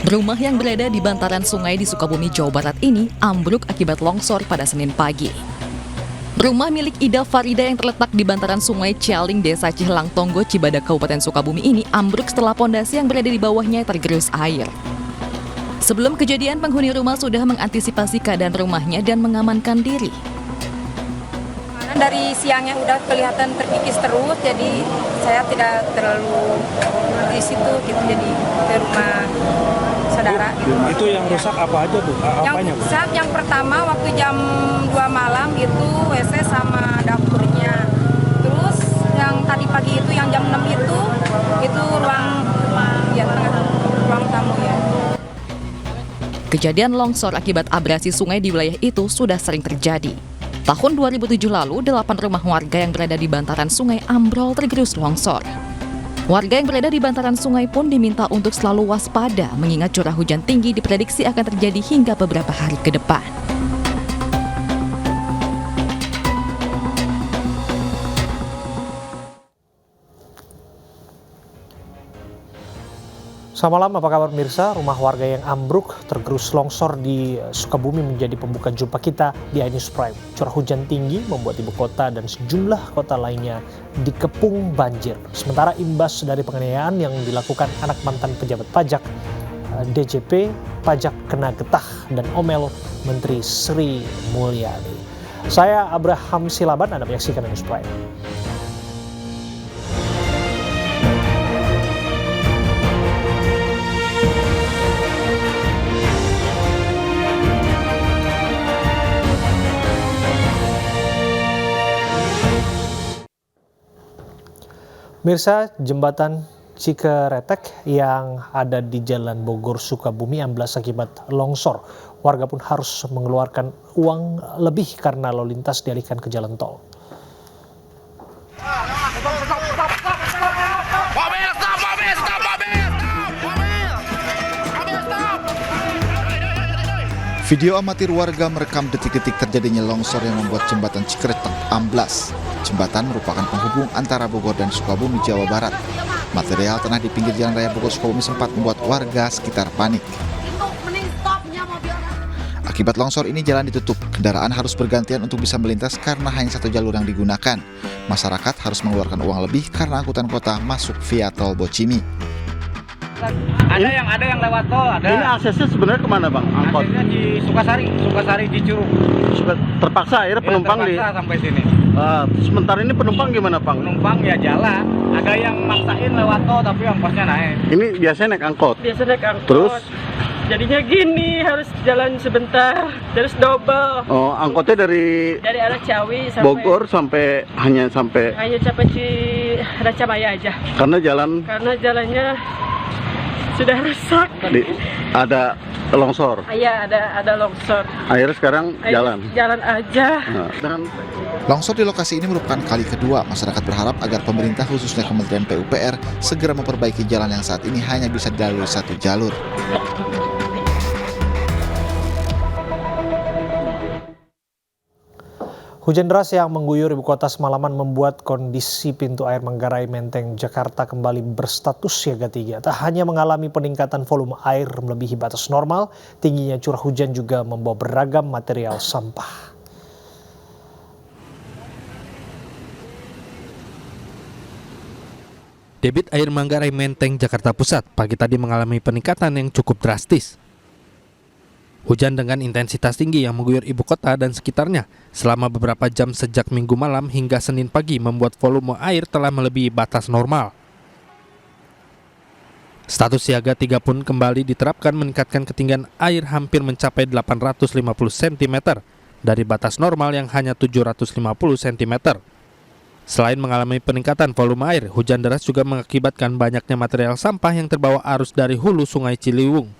Rumah yang berada di bantaran sungai di Sukabumi, Jawa Barat ini ambruk akibat longsor pada Senin pagi. Rumah milik Ida Farida yang terletak di bantaran sungai Cialing, Desa Cihelang Tonggo, Cibadak, Kabupaten Sukabumi ini ambruk setelah pondasi yang berada di bawahnya tergerus air. Sebelum kejadian, penghuni rumah sudah mengantisipasi keadaan rumahnya dan mengamankan diri. Dari siangnya udah kelihatan terkikis terus, jadi saya tidak terlalu di situ gitu, jadi ke rumah saudara. Itu yang rusak apa aja Bu? Yang rusak yang pertama waktu jam 2 malam itu WC sama dapurnya. Terus yang tadi pagi itu yang jam 6 itu ruang tamu ya. Kejadian longsor akibat abrasi sungai di wilayah itu sudah sering terjadi. Tahun 2007 lalu, 8 rumah warga yang berada di bantaran sungai ambrol tergerus longsor. Warga yang berada di bantaran sungai pun diminta untuk selalu waspada mengingat curah hujan tinggi diprediksi akan terjadi hingga beberapa hari ke depan. Selamat malam, apa kabar pemirsa? Rumah warga yang ambruk tergerus longsor di Sukabumi menjadi pembuka jumpa kita di iNews Prime. Curah hujan tinggi membuat ibu kota dan sejumlah kota lainnya dikepung banjir. Sementara imbas dari penganiayaan yang dilakukan anak mantan pejabat pajak, DJP, pajak kena getah dan omel Menteri Sri Mulyani. Saya Abraham Silaban, Anda menyaksikan iNews Prime. Mirsa, jembatan Cikeretek yang ada di Jalan Bogor, Sukabumi amblas akibat longsor. Warga pun harus mengeluarkan uang lebih karena lalu lintas dialihkan ke jalan tol. Video amatir warga merekam detik-detik terjadinya longsor yang membuat jembatan Cikeretek amblas. Jembatan merupakan penghubung antara Bogor dan Sukabumi, Jawa Barat. Material tanah di pinggir jalan raya Bogor Sukabumi sempat membuat warga sekitar panik. Akibat longsor ini jalan ditutup, kendaraan harus bergantian untuk bisa melintas karena hanya satu jalur yang digunakan. Masyarakat harus mengeluarkan uang lebih karena angkutan kota masuk via tol Bocimi. Ada yang lewat tol, ada. Ini aksesnya sebenarnya kemana Bang? Angkot? Aksesnya di Sukasari di Curug. Terpaksa akhirnya penumpang terpaksa sampai sini. Sementara ini penumpang gimana Bang? Penumpang ya jalan, ada yang maksain lewat tol tapi ongkosnya naik. Ini biasanya naik angkot? Biasa naik angkot. Terus? Jadinya gini, harus jalan sebentar, terus double. Oh, angkotnya dari arah Ciawi sampai Bogor hanya sampai Racamaya aja. Karena jalannya sudah rusak. Ada longsor. Iya, ada longsor. Akhirnya sekarang jalan aja. Longsor di lokasi ini merupakan kali kedua. Masyarakat berharap agar pemerintah khususnya Kementerian PUPR segera memperbaiki jalan yang saat ini hanya bisa dilalui satu jalur. Hujan deras yang mengguyur ibu kota semalaman membuat kondisi pintu air Manggarai Menteng, Jakarta kembali berstatus siaga 3. Tak hanya mengalami peningkatan volume air melebihi batas normal, tingginya curah hujan juga membawa beragam material sampah. Debit air Manggarai Menteng, Jakarta Pusat pagi tadi mengalami peningkatan yang cukup drastis. Hujan dengan intensitas tinggi yang mengguyur ibu kota dan sekitarnya selama beberapa jam sejak Minggu malam hingga Senin pagi membuat volume air telah melebihi batas normal. Status siaga 3 pun kembali diterapkan meningkatkan ketinggian air hampir mencapai 850 cm dari batas normal yang hanya 750 cm. Selain mengalami peningkatan volume air, hujan deras juga mengakibatkan banyaknya material sampah yang terbawa arus dari hulu Sungai Ciliwung.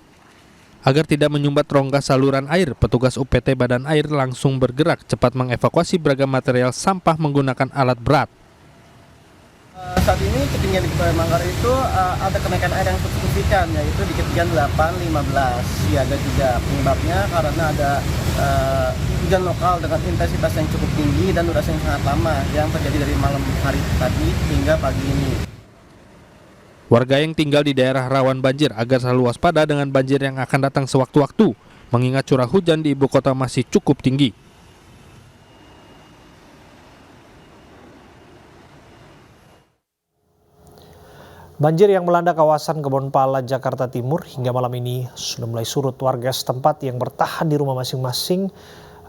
Agar tidak menyumbat rongga saluran air, petugas UPT Badan Air langsung bergerak cepat mengevakuasi beragam material sampah menggunakan alat berat. Saat ini ketinggian di Manggarai itu ada kenaikan air yang signifikan, yaitu di ketinggian 8-15 siaga 3. Penyebabnya karena ada hujan lokal dengan intensitas yang cukup tinggi dan durasi yang sangat lama yang terjadi dari malam hari tadi hingga pagi ini. Warga yang tinggal di daerah rawan banjir agar selalu waspada dengan banjir yang akan datang sewaktu-waktu, mengingat curah hujan di ibu kota masih cukup tinggi. Banjir yang melanda kawasan Kebonpala, Jakarta Timur hingga malam ini sudah mulai surut. Warga setempat yang bertahan di rumah masing-masing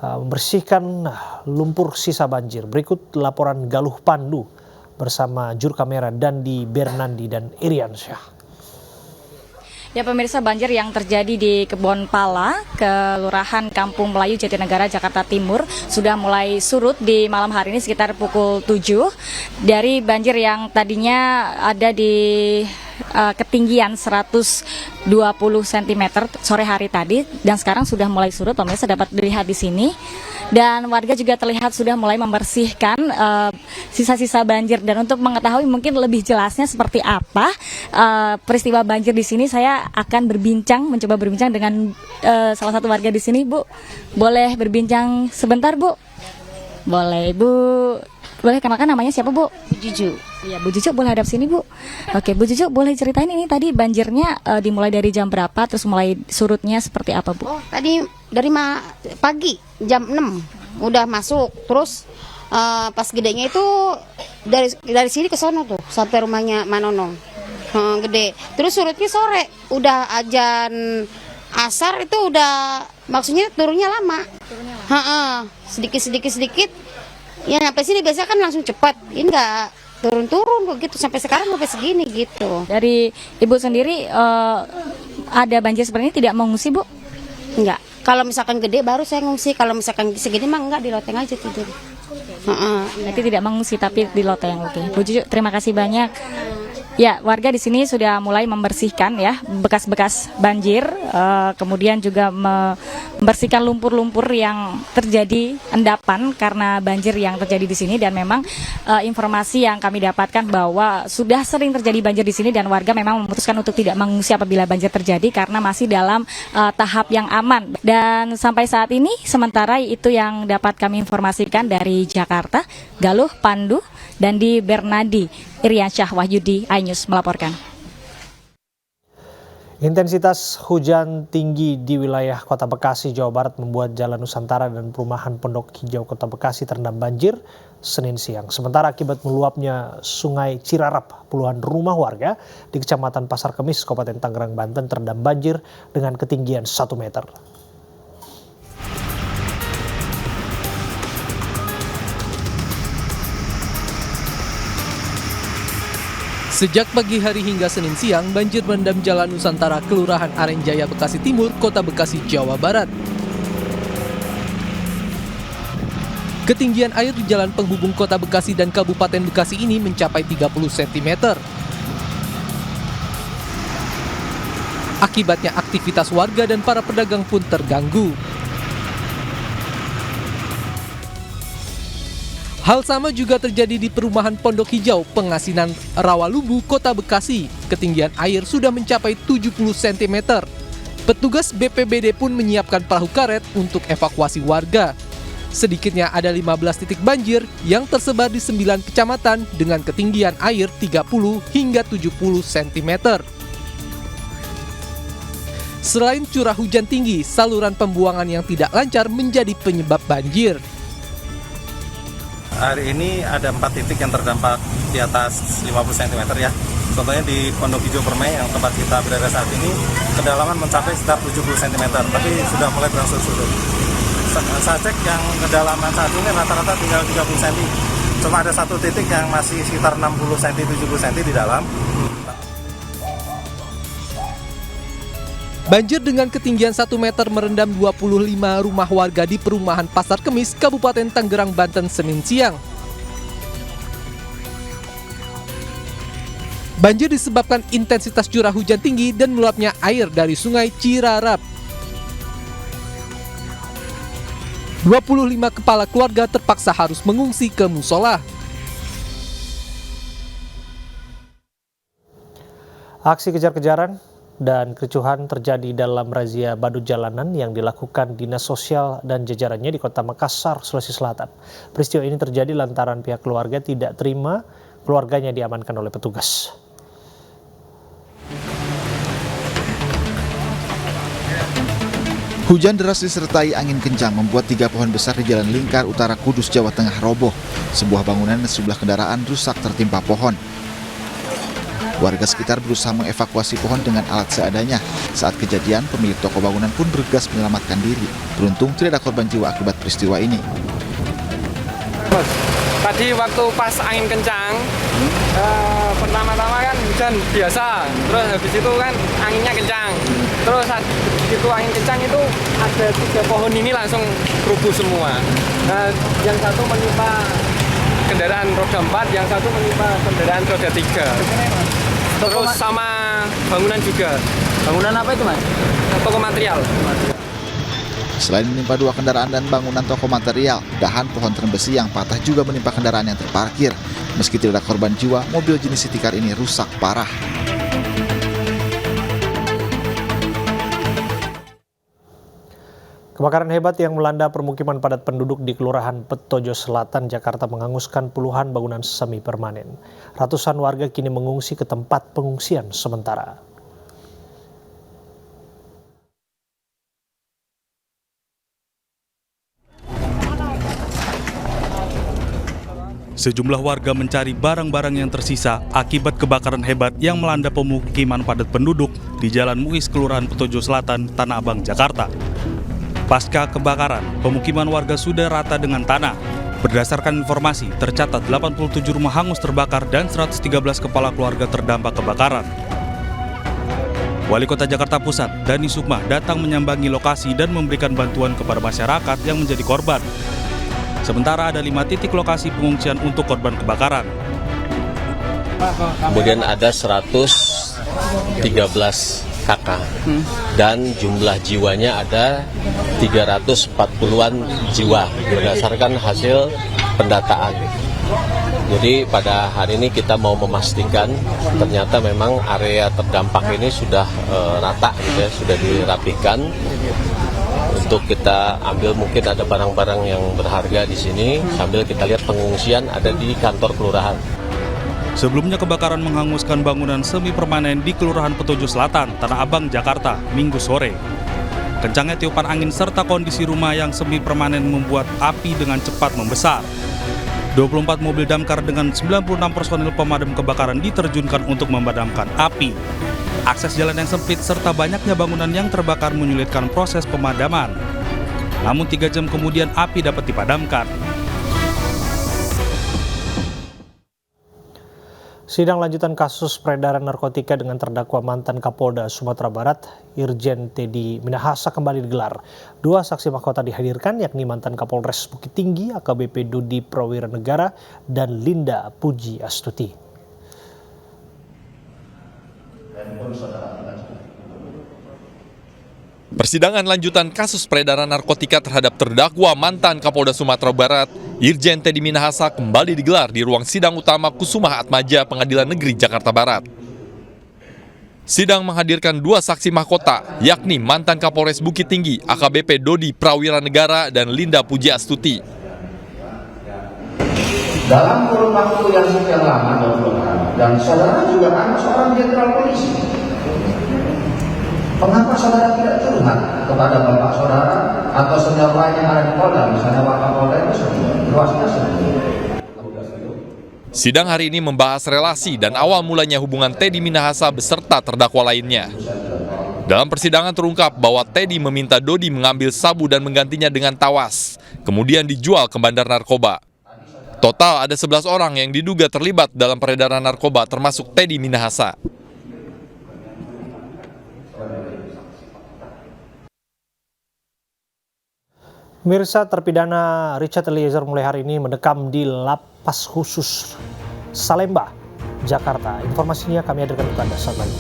membersihkan lumpur sisa banjir. Berikut laporan Galuh Pandu bersama juru kamera Dandi Bernandi dan Iriansyah. Ya pemirsa, banjir yang terjadi di Kebonpala, Kelurahan Kampung Melayu, Jatinegara, Jakarta Timur sudah mulai surut di malam hari ini sekitar pukul 7. Dari banjir yang tadinya ada di ketinggian 120 cm sore hari tadi dan sekarang sudah mulai surut, pemirsa dapat dilihat di sini. Dan warga juga terlihat sudah mulai membersihkan sisa-sisa banjir. Dan untuk mengetahui mungkin lebih jelasnya seperti apa peristiwa banjir di sini, saya akan mencoba berbincang dengan salah satu warga di sini. Bu, boleh berbincang sebentar, Bu? Boleh, Bu. Boleh kenalkan namanya siapa, Bu? Bu Juju. Iya, Bu Juju boleh hadap sini, Bu. Oke, Bu Juju boleh ceritain ini tadi banjirnya dimulai dari jam berapa, terus mulai surutnya seperti apa, Bu? Oh, tadi dari pagi jam 6 udah masuk, terus pas gedenya itu dari sini ke sono tuh sampai rumahnya Manono. Gede. Terus surutnya sore, udah azan asar itu udah, maksudnya turunnya lama. Sedikit. Ya sampai sini biasanya kan langsung cepat. Ini enggak turun-turun kok gitu sampai sekarang sampai segini gitu. Dari Ibu sendiri ada banjir seperti ini tidak mengungsi, Bu? Enggak. Kalau misalkan gede baru saya ngungsi. Kalau misalkan segini mah enggak, di loteng aja tidur. Berarti tidak mengungsi tapi di loteng. Oke. Bu Juju, terima kasih banyak. Ya, warga di sini sudah mulai membersihkan ya bekas-bekas banjir, kemudian juga membersihkan lumpur-lumpur yang terjadi endapan karena banjir yang terjadi di sini. Dan memang informasi yang kami dapatkan bahwa sudah sering terjadi banjir di sini dan warga memang memutuskan untuk tidak mengungsi apabila banjir terjadi karena masih dalam tahap yang aman. Dan sampai saat ini sementara itu yang dapat kami informasikan dari Jakarta. Galuh Pandu dan di Bernadi. Iriansyah Wahyudi, iNews melaporkan. Intensitas hujan tinggi di wilayah Kota Bekasi, Jawa Barat membuat Jalan Nusantara dan perumahan Pondok Hijau Kota Bekasi terendam banjir Senin siang. Sementara akibat meluapnya Sungai Cirarap, puluhan rumah warga di Kecamatan Pasar Kemis, Kabupaten Tangerang, Banten terendam banjir dengan ketinggian 1 meter. Sejak pagi hari hingga Senin siang, banjir merendam Jalan Nusantara, Kelurahan Arenjaya, Bekasi Timur, Kota Bekasi, Jawa Barat. Ketinggian air di jalan penghubung Kota Bekasi dan Kabupaten Bekasi ini mencapai 30 cm. Akibatnya aktivitas warga dan para pedagang pun terganggu. Hal sama juga terjadi di perumahan Pondok Hijau, Pengasinan Rawalumbu, Kota Bekasi. Ketinggian air sudah mencapai 70 cm. Petugas BPBD pun menyiapkan perahu karet untuk evakuasi warga. Sedikitnya ada 15 titik banjir yang tersebar di 9 kecamatan dengan ketinggian air 30 hingga 70 cm. Selain curah hujan tinggi, saluran pembuangan yang tidak lancar menjadi penyebab banjir. Hari ini ada 4 titik yang terdampak di atas 50 cm ya. Contohnya di Pondok Hijau Permai yang tempat kita berada saat ini, kedalaman mencapai sekitar 70 cm, tapi sudah mulai berangsur surut. Saya cek yang kedalaman saat ini rata-rata tinggal 30 cm. Cuma ada 1 titik yang masih sekitar 60 cm, 70 cm di dalam. Banjir dengan ketinggian 1 meter merendam 25 rumah warga di perumahan Pasar Kemis, Kabupaten Tangerang, Banten, Senin siang. Banjir disebabkan intensitas curah hujan tinggi dan meluapnya air dari Sungai Cirarap. 25 kepala keluarga terpaksa harus mengungsi ke musola. Aksi kejar-kejaran dan kericuhan terjadi dalam razia badut jalanan yang dilakukan Dinas Sosial dan jajarannya di Kota Makassar, Sulawesi Selatan. Peristiwa ini terjadi lantaran pihak keluarga tidak terima keluarganya diamankan oleh petugas. Hujan deras disertai angin kencang membuat 3 pohon besar di Jalan Lingkar Utara Kudus, Jawa Tengah roboh. Sebuah bangunan dan sejumlah kendaraan rusak tertimpa pohon. Warga sekitar berusaha mengevakuasi pohon dengan alat seadanya. Saat kejadian, pemilik toko bangunan pun bergegas menyelamatkan diri. Beruntung tidak ada korban jiwa akibat peristiwa ini. Tadi waktu pas angin kencang, pertama-tama kan hujan biasa, terus habis itu kan anginnya kencang. Terus saat itu angin kencang itu ada 3 pohon ini langsung rubuh semua. Nah, yang satu menimpa kendaraan roda 4, yang satu menimpa kendaraan roda 3. Terus sama bangunan juga. Bangunan apa itu, Mas? Toko material. Selain menimpa 2 kendaraan dan bangunan toko material, dahan pohon terem besi yang patah juga menimpa kendaraan yang terparkir. Meski tidak ada korban jiwa, mobil jenis City Car ini rusak parah. Kebakaran hebat yang melanda permukiman padat penduduk di Kelurahan Petojo Selatan, Jakarta menghanguskan puluhan bangunan semi permanen. Ratusan warga kini mengungsi ke tempat pengungsian sementara. Sejumlah warga mencari barang-barang yang tersisa akibat kebakaran hebat yang melanda pemukiman padat penduduk di Jalan Muiz, Kelurahan Petojo Selatan, Tanah Abang, Jakarta. Pasca kebakaran, pemukiman warga sudah rata dengan tanah. Berdasarkan informasi, tercatat 87 rumah hangus terbakar dan 113 kepala keluarga terdampak kebakaran. Wali Kota Jakarta Pusat, Dani Sukma, datang menyambangi lokasi dan memberikan bantuan kepada masyarakat yang menjadi korban. Sementara ada 5 titik lokasi pengungsian untuk korban kebakaran. Kemudian ada 113 kakak dan jumlah jiwanya ada 340-an jiwa berdasarkan hasil pendataan. Jadi pada hari ini kita mau memastikan ternyata memang area terdampak ini sudah rata, gitu ya, sudah dirapikan. Untuk kita ambil mungkin ada barang-barang yang berharga di sini sambil kita lihat pengungsian ada di kantor kelurahan. Sebelumnya kebakaran menghanguskan bangunan semi permanen di Kelurahan Petojo Selatan, Tanah Abang, Jakarta, Minggu sore. Kencangnya tiupan angin serta kondisi rumah yang semi permanen membuat api dengan cepat membesar. 24 mobil damkar dengan 96 personil pemadam kebakaran diterjunkan untuk memadamkan api. Akses jalan yang sempit serta banyaknya bangunan yang terbakar menyulitkan proses pemadaman. Namun 3 jam kemudian api dapat dipadamkan. Sidang lanjutan kasus peredaran narkotika dengan terdakwa mantan Kapolda Sumatera Barat, Irjen Teddy Minahasa kembali digelar. 2 saksi mahkota dihadirkan, yakni mantan Kapolres Bukit Tinggi, AKBP Dodi Prawiranegara, dan Linda Puji Astuti. Persidangan lanjutan kasus peredaran narkotika terhadap terdakwa mantan Kapolda Sumatera Barat, Irjen Teddy Minahasa kembali digelar di ruang sidang utama Kusuma Atmaja Pengadilan Negeri Jakarta Barat. Sidang menghadirkan 2 saksi mahkota, yakni mantan Kapolres Bukit Tinggi, AKBP Dodi Prawiranegara, dan Linda Puji Astuti. Dalam kurun waktu yang sekian lama, 20 tahun, dan saudara juga kan seorang jenderal polisi. Mengapa saudara tidak curhat kepada bapak saudara atau senior lain yang ada di Polda, misalnya Wakapolda itu luasnya sendiri? Sidang hari ini membahas relasi dan awal mulanya hubungan Teddy Minahasa beserta terdakwa lainnya. Dalam persidangan terungkap bahwa Teddy meminta Dodi mengambil sabu dan menggantinya dengan tawas, kemudian dijual ke bandar narkoba. Total ada 11 orang yang diduga terlibat dalam peredaran narkoba termasuk Teddy Minahasa. Mirsa, terpidana Richard Eliezer mulai hari ini mendekam di Lapas Khusus Salemba, Jakarta. Informasinya kami hadirkan untuk Anda saat lagi.